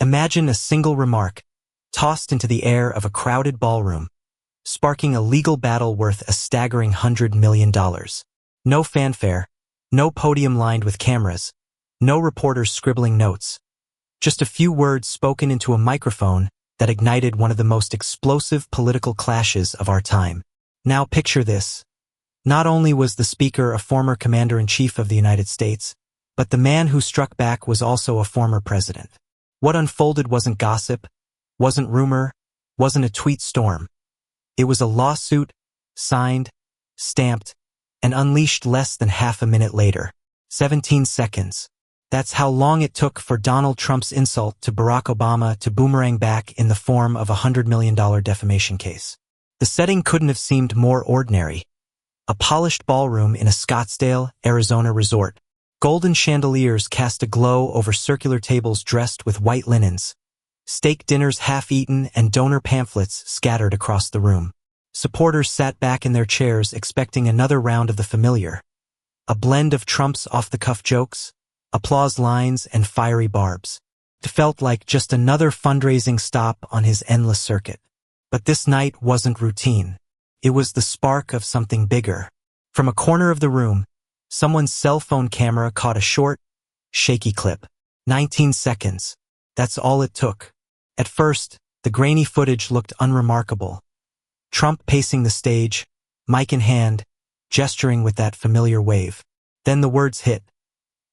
Imagine a single remark, tossed into the air of a crowded ballroom, sparking a legal battle worth a staggering $100 million. No fanfare, no podium lined with cameras, no reporters scribbling notes. Just a few words spoken into a microphone that ignited one of the most explosive political clashes of our time. Now picture this. Not only was the speaker a former commander-in-chief of the United States, but the man who struck back was also a former president. What unfolded wasn't gossip, wasn't rumor, wasn't a tweet storm. It was a lawsuit, signed, stamped, and unleashed less than half a minute later. 17 seconds. That's how long it took for Donald Trump's insult to Barack Obama to boomerang back in the form of a $100 million defamation case. The setting couldn't have seemed more ordinary. A polished ballroom in a Scottsdale, Arizona resort. Golden chandeliers cast a glow over circular tables dressed with white linens. Steak dinners half-eaten and donor pamphlets scattered across the room. Supporters sat back in their chairs expecting another round of the familiar. A blend of Trump's off-the-cuff jokes, applause lines, and fiery barbs. It felt like just another fundraising stop on his endless circuit. But this night wasn't routine. It was the spark of something bigger. From a corner of the room, someone's cell phone camera caught a short, shaky clip. 19 seconds. That's all it took. At first, the grainy footage looked unremarkable. Trump pacing the stage, mic in hand, gesturing with that familiar wave. Then the words hit.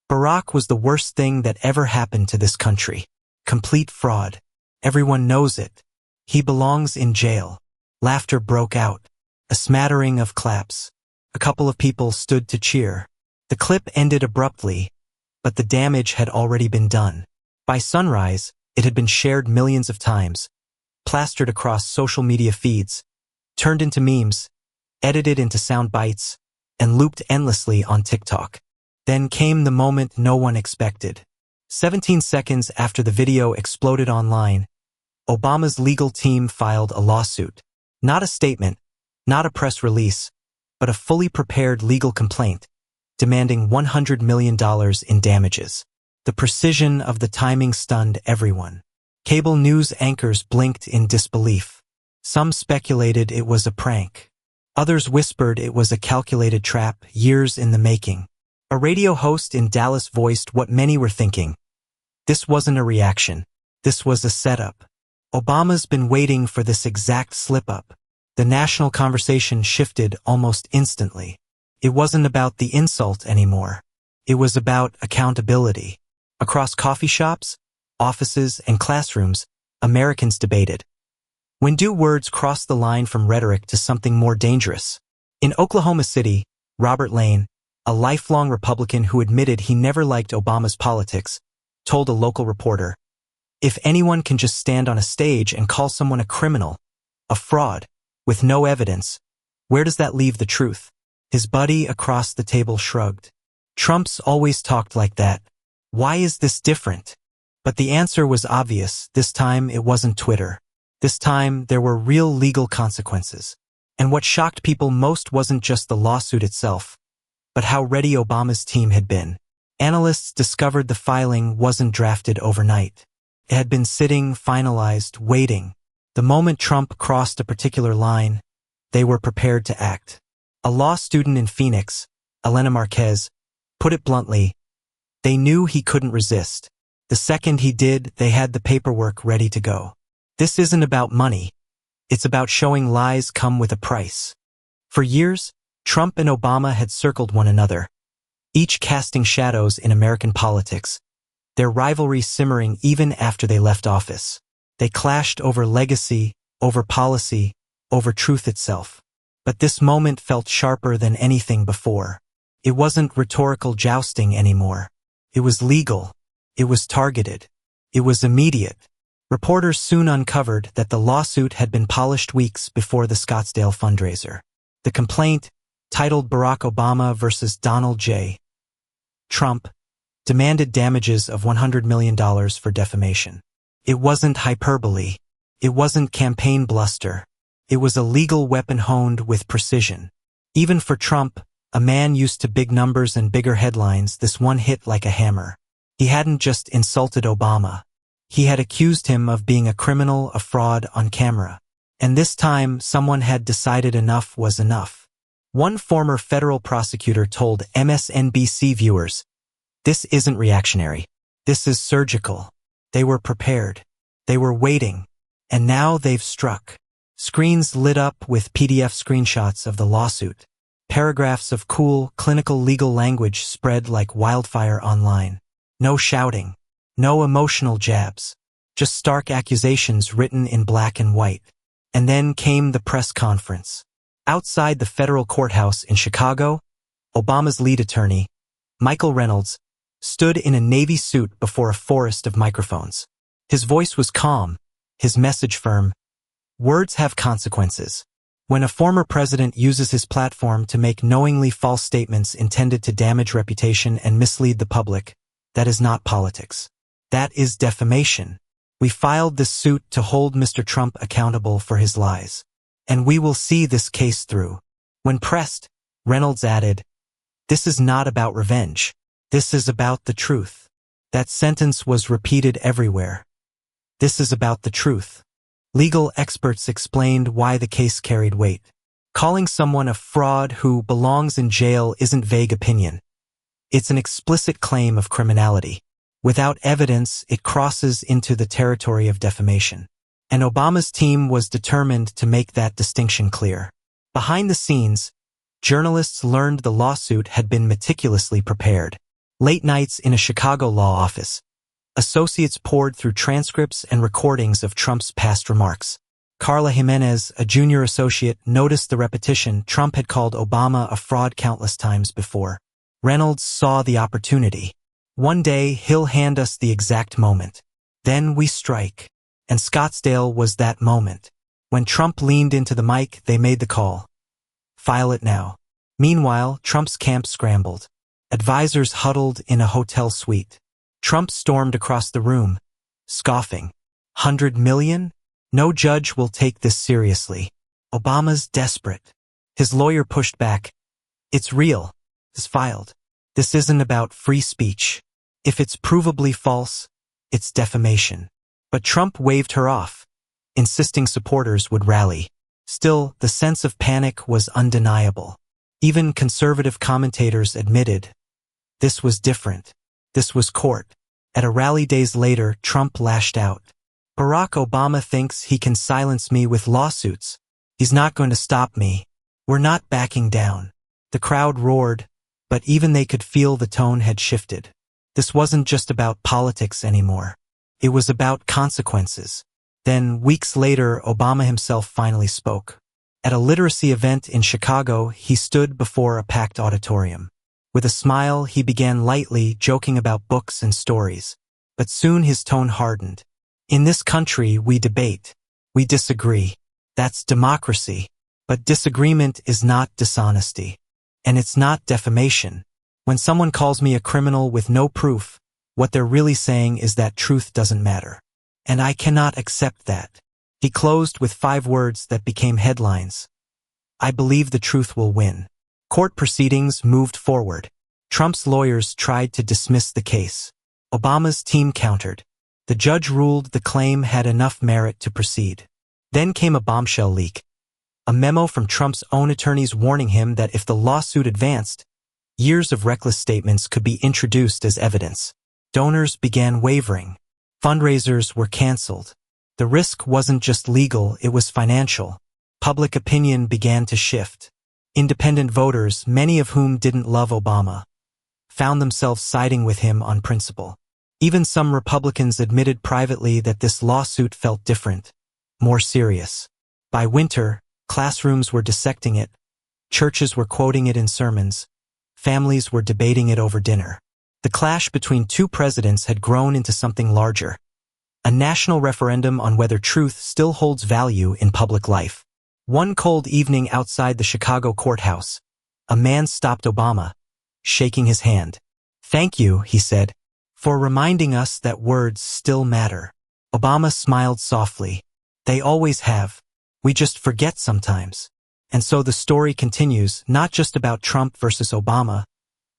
Barrack was the worst thing that ever happened to this country. Complete fraud. Everyone knows it. He belongs in jail. Laughter broke out. A smattering of claps. A couple of people stood to cheer. The clip ended abruptly, but the damage had already been done. By sunrise, it had been shared millions of times, plastered across social media feeds, turned into memes, edited into sound bites, and looped endlessly on TikTok. Then came the moment no one expected. 17 seconds after the video exploded online, Obama's legal team filed a lawsuit. Not a statement, not a press release, but a fully prepared legal complaint, demanding $100 million in damages. The precision of the timing stunned everyone. Cable news anchors blinked in disbelief. Some speculated it was a prank. Others whispered it was a calculated trap, years in the making. A radio host in Dallas voiced what many were thinking. This wasn't a reaction. This was a setup. Obama's been waiting for this exact slip-up. The national conversation shifted almost instantly. It wasn't about the insult anymore. It was about accountability. Across coffee shops, offices, and classrooms, Americans debated. When do words cross the line from rhetoric to something more dangerous? In Oklahoma City, Robert Lane, a lifelong Republican who admitted he never liked Obama's politics, told a local reporter, "If anyone can just stand on a stage and call someone a criminal, a fraud, with no evidence, where does that leave the truth?" His buddy across the table shrugged. "Trump's always talked like that. Why is this different?" But the answer was obvious. This time it wasn't Twitter. This time there were real legal consequences. And what shocked people most wasn't just the lawsuit itself, but how ready Obama's team had been. Analysts discovered the filing wasn't drafted overnight. It had been sitting, finalized, waiting. The moment Trump crossed a particular line, they were prepared to act. A law student in Phoenix, Elena Marquez, put it bluntly, they knew he couldn't resist. The second he did, they had the paperwork ready to go. This isn't about money. It's about showing lies come with a price. For years, Trump and Obama had circled one another, each casting shadows in American politics, their rivalry simmering even after they left office. They clashed over legacy, over policy, over truth itself. But this moment felt sharper than anything before. It wasn't rhetorical jousting anymore. It was legal. It was targeted. It was immediate. Reporters soon uncovered that the lawsuit had been polished weeks before the Scottsdale fundraiser. The complaint, titled Barack Obama versus Donald J. Trump, demanded damages of $100 million for defamation. It wasn't hyperbole. It wasn't campaign bluster. It was a legal weapon honed with precision. Even for Trump, a man used to big numbers and bigger headlines, this one hit like a hammer. He hadn't just insulted Obama. He had accused him of being a criminal, a fraud on camera. And this time, someone had decided enough was enough. One former federal prosecutor told MSNBC viewers, "This isn't reactionary. This is surgical." They were prepared. They were waiting. And now they've struck. Screens lit up with PDF screenshots of the lawsuit. Paragraphs of cool, clinical legal language spread like wildfire online. No shouting. No emotional jabs. Just stark accusations written in black and white. And then came the press conference. Outside the federal courthouse in Chicago, Obama's lead attorney, Michael Reynolds, stood in a navy suit before a forest of microphones. His voice was calm, his message firm. Words have consequences. When a former president uses his platform to make knowingly false statements intended to damage reputation and mislead the public, that is not politics. That is defamation. We filed this suit to hold Mr. Trump accountable for his lies. And we will see this case through. When pressed, Reynolds added, "This is not about revenge. This is about the truth." That sentence was repeated everywhere. This is about the truth. Legal experts explained why the case carried weight. Calling someone a fraud who belongs in jail isn't vague opinion. It's an explicit claim of criminality. Without evidence, it crosses into the territory of defamation. And Obama's team was determined to make that distinction clear. Behind the scenes, journalists learned the lawsuit had been meticulously prepared. Late nights in a Chicago law office, associates pored through transcripts and recordings of Trump's past remarks. Carla Jimenez, a junior associate, noticed the repetition. Trump had called Obama a fraud countless times before. Reynolds saw the opportunity. One day, he'll hand us the exact moment. Then we strike. And Scottsdale was that moment. When Trump leaned into the mic, they made the call. File it now. Meanwhile, Trump's camp scrambled. Advisors huddled in a hotel suite. Trump stormed across the room, scoffing. $100 million? No judge will take this seriously. Obama's desperate. His lawyer pushed back. It's real. It's filed. This isn't about free speech. If it's provably false, it's defamation. But Trump waved her off, insisting supporters would rally. Still, the sense of panic was undeniable. Even conservative commentators admitted. This was different. This was court. At a rally days later, Trump lashed out. Barack Obama thinks he can silence me with lawsuits. He's not going to stop me. We're not backing down. The crowd roared, but even they could feel the tone had shifted. This wasn't just about politics anymore. It was about consequences. Then, weeks later, Obama himself finally spoke. At a literacy event in Chicago, he stood before a packed auditorium. With a smile, he began lightly joking about books and stories. But soon his tone hardened. In this country, we debate. We disagree. That's democracy. But disagreement is not dishonesty. And it's not defamation. When someone calls me a criminal with no proof, what they're really saying is that truth doesn't matter. And I cannot accept that. He closed with 5 words that became headlines. I believe the truth will win. Court proceedings moved forward. Trump's lawyers tried to dismiss the case. Obama's team countered. The judge ruled the claim had enough merit to proceed. Then came a bombshell leak. A memo from Trump's own attorneys warning him that if the lawsuit advanced, years of reckless statements could be introduced as evidence. Donors began wavering. Fundraisers were canceled. The risk wasn't just legal, it was financial. Public opinion began to shift. Independent voters, many of whom didn't love Obama, found themselves siding with him on principle. Even some Republicans admitted privately that this lawsuit felt different, more serious. By winter, classrooms were dissecting it, churches were quoting it in sermons, families were debating it over dinner. The clash between 2 presidents had grown into something larger. A national referendum on whether truth still holds value in public life. One cold evening outside the Chicago courthouse, a man stopped Obama, shaking his hand. "Thank you," he said, "for reminding us that words still matter." Obama smiled softly. "They always have. We just forget sometimes." And so the story continues, not just about Trump versus Obama,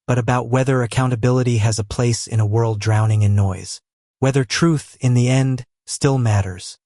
but about whether accountability has a place in a world drowning in noise. whether truth, in the end, still matters.